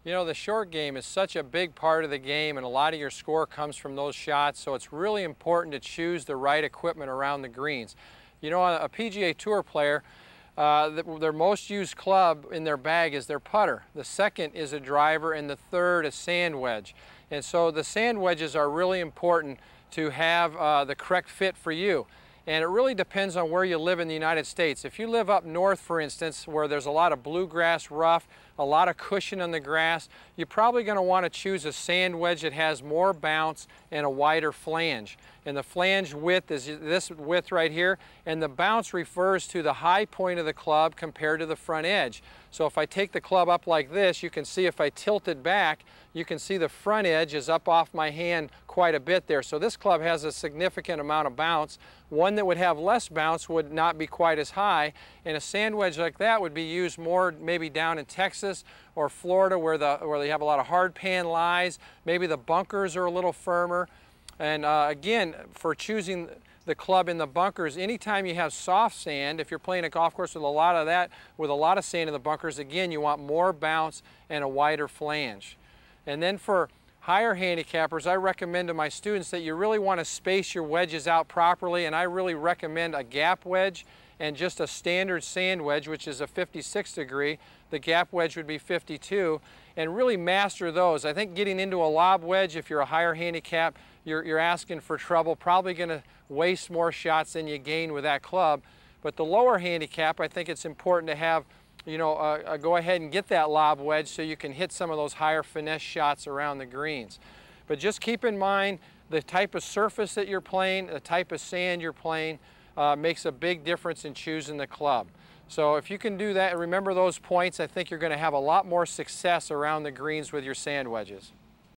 You know, the short game is such a big part of the game, and a lot of your score comes from those shots, so it's really important to choose the right equipment around the greens. You know, a PGA Tour player, their most used club in their bag is their putter. The second is a driver, and the third a sand wedge. And so the sand wedges are really important to have the correct fit for you. And it really depends on where you live in the United States. If you live up north, for instance, where there's a lot of bluegrass rough, a lot of cushion on the grass, you're probably going to want to choose a sand wedge that has more bounce and a wider flange. And the flange width is this width right here, and the bounce refers to the high point of the club compared to the front edge. So if I take the club up like this, you can see if I tilt it back, you can see the front edge is up off my hand quite a bit there. So this club has a significant amount of bounce. One that would have less bounce would not be quite as high, and a sand wedge like that would be used more maybe down in Texas or Florida where they have a lot of hard pan lies. Maybe the bunkers are a little firmer. And again, for choosing the club in the bunkers, anytime you have soft sand, if you're playing a golf course with a lot of that, with a lot of sand in the bunkers, again, you want more bounce and a wider flange. And then for higher handicappers, I recommend to my students that you really want to space your wedges out properly, and I really recommend a gap wedge and just a standard sand wedge, which is a 56 degree. The gap wedge would be 52, and really master those. I think getting into a lob wedge, if you're a higher handicap, you're asking for trouble, probably going to waste more shots than you gain with that club. But the lower handicap, I think it's important to have, you know, go ahead and get that lob wedge so you can hit some of those higher finesse shots around the greens. But just keep in mind the type of surface that you're playing, the type of sand you're playing, makes a big difference in choosing the club. So if you can do that and remember those points, I think you're going to have a lot more success around the greens with your sand wedges.